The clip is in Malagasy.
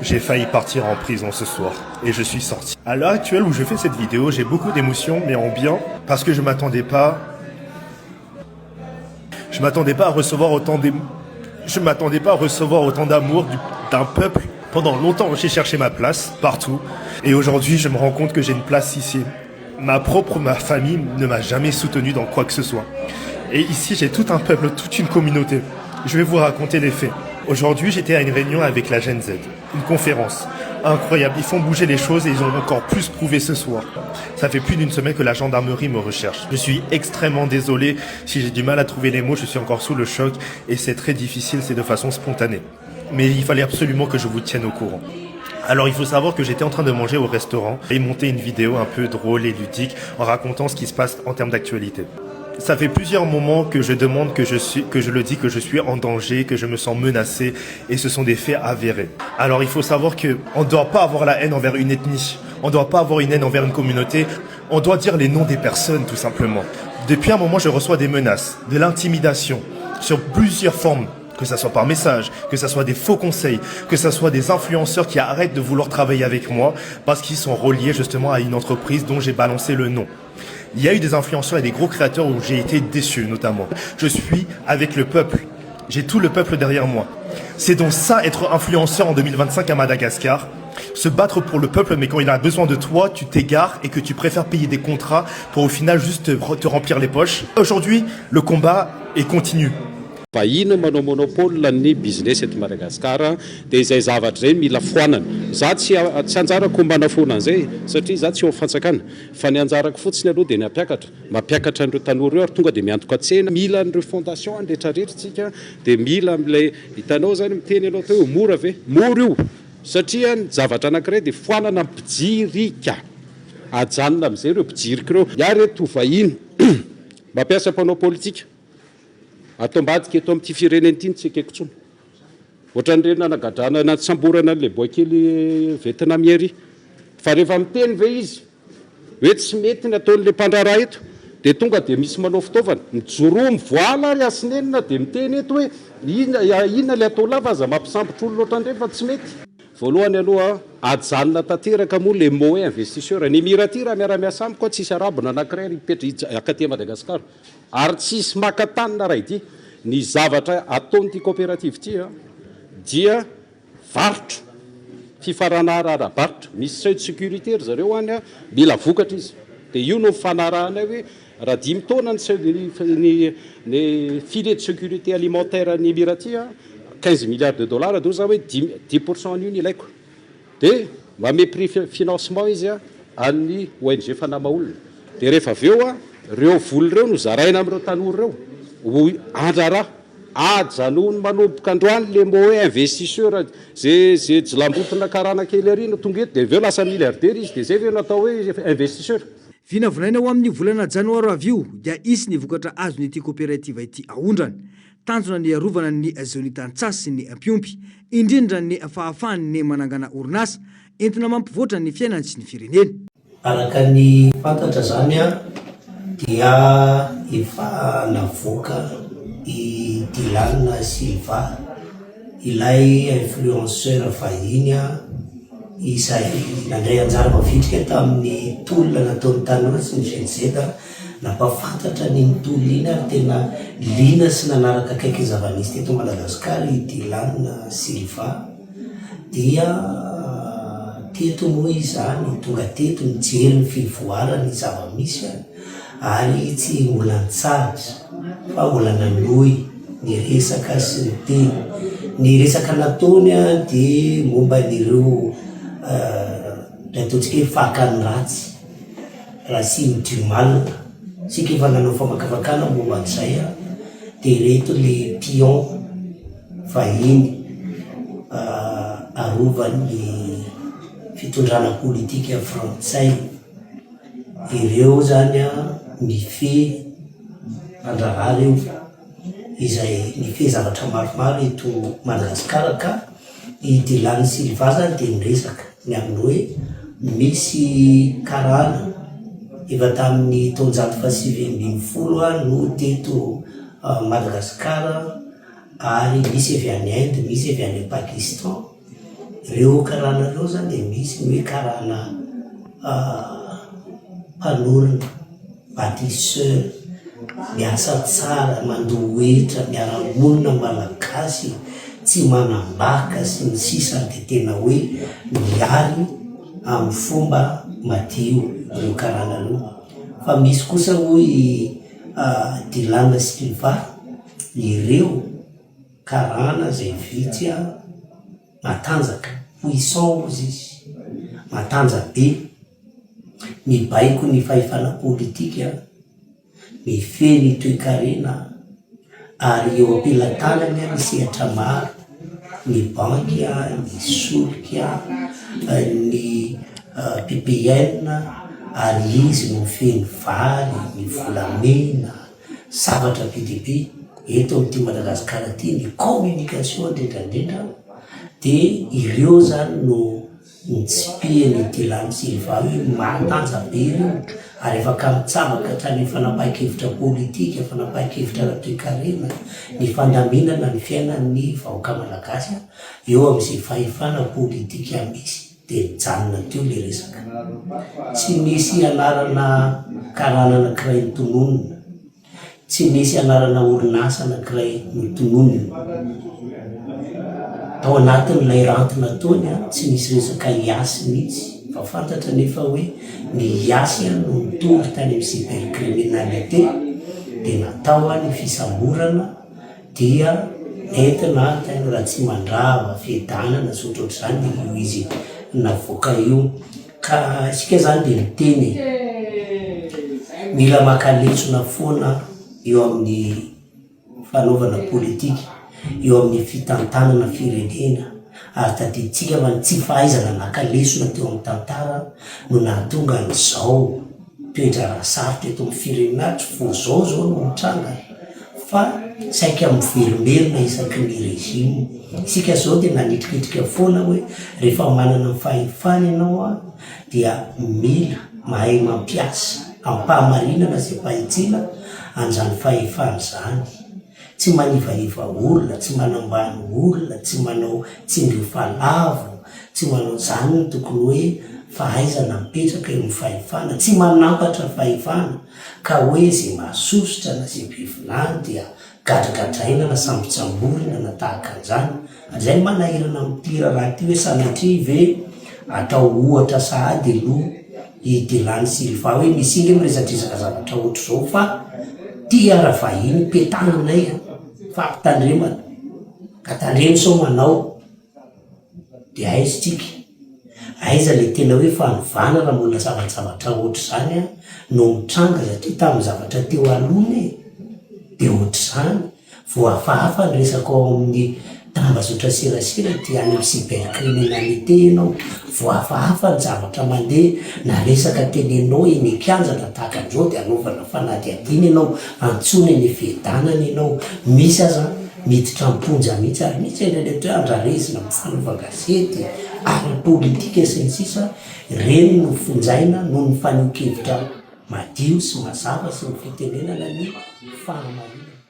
J'ai failli partir en prison ce soir et je suis sorti. À l'heure actuelle où je fais cette vidéo, j'ai beaucoup d'émotions, mais en bien, parce que je m'attendais pas à recevoir autant d'amour d'un peuple. Pendant longtemps, j'ai cherché ma place partout, et aujourd'hui, je me rends compte que j'ai une place ici. Ma famille ne m'a jamais soutenu dans quoi que ce soit. Et ici, j'ai tout un peuple, toute une communauté. Je vais vous raconter les faits. Aujourd'hui, j'étais à une réunion avec la Gen Z, une conférence. Incroyable, ils font bouger les choses et ils ont encore plus prouvé ce soir. Ça fait plus d'une semaine que la gendarmerie me recherche. Je suis extrêmement désolé si j'ai du mal à trouver les mots, je suis encore sous le choc et c'est très difficile, c'est de façon spontanée. Mais il fallait absolument que je vous tienne au courant. Alors il faut savoir que j'étais en train de manger au restaurant et monter une vidéo un peu drôle et ludique en racontant ce qui se passe en termes d'actualité. Ça fait plusieurs moments que je demande que je suis en danger, que je me sens menacé, et ce sont des faits avérés. Alors il faut savoir que on ne doit pas avoir la haine envers une ethnie, on ne doit pas avoir une haine envers une communauté, on doit dire les noms des personnes tout simplement. Depuis un moment, je reçois des menaces, de l'intimidation, sur plusieurs formes, que ça soit par message, que ça soit des faux conseils, que ça soit des influenceurs qui arrêtent de vouloir travailler avec moi parce qu'ils sont reliés justement à une entreprise dont j'ai balancé le nom. Il y a eu des influenceurs et des gros créateurs où j'ai été déçu notamment. Je suis avec le peuple. J'ai tout le peuple derrière moi. C'est donc ça être influenceur en 2025 à Madagascar. Se battre pour le peuple, mais quand il a besoin de toi, tu t'égares et que tu préfères payer des contrats pour au final juste te remplir les poches. Aujourd'hui, le combat est continu. Vahiny manao monopole ny business eto Madagasikara dia izay zavatra izay mila foanana. Za tsy anjarako manafona an'izay satria za tsy eo fantsakana fa ny anjarako fotsiny aloha dia ny mampiakatra an'ireo tanora ireo ary tonga dia miantoka tsena. Mila an'ireo fondation rehetrarehetra tsika dia mila amin'ilay hitanao zany miteny anao teo mora ve? Mora io satria ny zavatra anankiray dia foanana mpijirika. Ajanona amin'izay ireo mpijirika ireo. Iary reto vahiny mampiasa mpanao politika. Atao ambadika eto amin'ity firenena ity tsy ekeko intsony. Ohatran'ireny nanagadrana natsamborana an'ilay boakely vietnamien. Fa rehefa miteny ve izy hoe tsy mety ny ataon'ilay mpandraraha eto dia tonga dia misy manao fitaovana mijoroa mivoala ary asinenina dia miteny eto hoe inona ilay atao lava aza mampisambotra olona ohatran'ireny fa tsy mety. Voalohany aloha ajanona tanteraka moa le mot hoe investisseur. Ny mira ty raha miara-miasa amiko a tsisy arabona anankiray mipetra akaty Madagasikara ary tsisy makatanina raha ity. Ny zavatra ataon'ity coopérative ity dia varotra fifarana ara-barotra. Misy seuil sécuritaire zareo any mila vokatra izy. Dia io no fanarahana hoe raha 10 taona ny filet de sécurité alimentaire ny Émirati 15 milliards de dollars dia za hoe 10% an'io ny ilaiko. Dia mame prix financement izy amin'ny ONG fanama olona. Dia rehefa avy eo reo voly reo no zaraina amin'ireo tanora reo ho andraraha ajanony manomboka androany le mot hoe investisseur zay jilambotona karana kely ary no tonga eto dia avy eo lasa milliardaire izy dia zay ve natao hoe investisseur. Vinavolaina ho amin'ny volana janoary avy io dia isy ny vokatra azony ity coopérative ity ahondrany. Tanjona ny arovana ny zonitany-tsasy sy ny ampiompy, indrindra ny fahafahany ny manangana orinasa entina mampivoatra ny fiainany sy ny fireneny. Araka ny fantatra zany dia efa navoaka i Dylan Silva, ilay influenceur vahiny izay nandray anjara mavitrika tamin'ny tolona nataon'ny tanora sy ny Gen Z nampafantatra ny tolona iny ary tena lina sy nanaraka akaiky zava-misy teto Madagasikara i Dylan Silva. Dia teto moa izany tonga teto mijery ny fivoarany zava-misy ary tsy mbola nitsaratra fa mbola nanohy ny resaka sy ny teny. Ny resaka nataony dia momba n'ireo ataontsika hoe fakany ratsy racine du mal. Sika efa nanao famakafakana momba an'izay dia reto le pion vahiny arovan'ny fitondrana politika frantsay. Ireo zany mifehy andraraha reo izay mifehy zavatra maromaro eto Madagasikara ka i Dylan Silva zany dia miresaka ny amin'ny hoe misy karana efa tamin'ny taonjato faha 1970 no teto Madagasikara ary misy avy any Inde, misy avy any Pakistan Ireo karana reo zany dia misy ny hoe karana mpanorona, bâtisseur, miasa tsara, mandohetra, miara-monina malagasy, tsy manambaka sy ny sisa dia tena hoe miary amin'ny fomba madio ireo karana reo. Fa misy kosa hoe Dylan Silva, ireo karana zay vitsy matanjaka, puissant ozy izy, matanja be, mibaiko ny fahefana politika, mifehy ny toe-karena, ary eo ampelantanany ny sehatra maro, ny banky, ny solika, ny PPN, ary izy no mifehy ny vary, ny volamena, zavatra be dia be. Eto amin'ity Madagasikara ty ny communication ndraindrandrindra dia ireo zany no nitsipihany Dylan Silva hoe matanja be ireo, ary afaka mitsabaka hatrany fanapahan-kevitra politika, fanapahan-kevitra ara-toe-karena, ny fandaminana ny fiainan'ny vahoaka malagasy eo amin'izay fahefana politika misy dia mijanona teo le resaka. Tsy misy anarana karana anankiray nitononona, tsy misy anarana orinasa anankiray nitononona. Tao anatin'ilay ranty nataony tsy misy resaka iasy mihitsy, fa fantatra nefa hoe ny iasy no nitory tany amin'ny cybercriminalité dia natao ny fisamborana dia entina tena raha tsy mandrava fiadanana sy ohatrohatr'izany io izy navoaka io. Ka isika zany dia miteny mila makaletsona foana eo amin'ny fanaovana politika, eo amin'ny fitantanana firenena, ary tadiditsika fa ny tsy fahaizana nakalesona teo amin'ny tantara no nahatonga n'izao toetra raha sarotra eto amin'ny firenena. Tsy fo zao no mitranga, fa saika miverimberina isaky ny régime. Isika zao dia nanitrikitrika foana hoe rehefa manana fahefana ianao dia mila mahay mampiasa ampahamarinana zay mpahitsiana an'izany fahefana zany. Tsy manivaniva olona, tsy manambany olona, tsy manao tsindry falavo, tsy manao zany ny tokony hoe fahaizana mipetraka eo amin'ny fahefana, tsy manampatra fahefana ka hoe zay mahasosotra na zay be vilany dia gadragadraina na sambotsamborina na tahaka an'izany. Zay manahirana amin'ity raha ty hoe sanatria ve atao ohatra sahady aloha i Dylan Silva hoe misy ingy miresatresaka zavatra ohatra zao fa ty ara vahiny petananay fa ampitandremana ka tandremo sao manao dia aizitsika aiza le tena hoe fanovana raha mbola zavatra ohatra zany no mitranga satria tamin'ny zavatra teo alohany dia ohatra zany voafahafa ny resaka ao amin'ny tambazotra serasera ty any amin'ny cybercriminalité ianao, voafahafa ny zavatra mandeha na resaka tenenao eny an-kianjana tahaka an'izao dia anaovana fanadihadina ianao, antsony ny fiadanana ianao, misy aza miditra amponja mihitsy ary misy ndraindray andrarezina mifanaova gazety ary politika sy ny sisa. Reny no fonjaina no ny faneho-kevitra madio sy mazava sy ny fitenenana ny fahamarinana.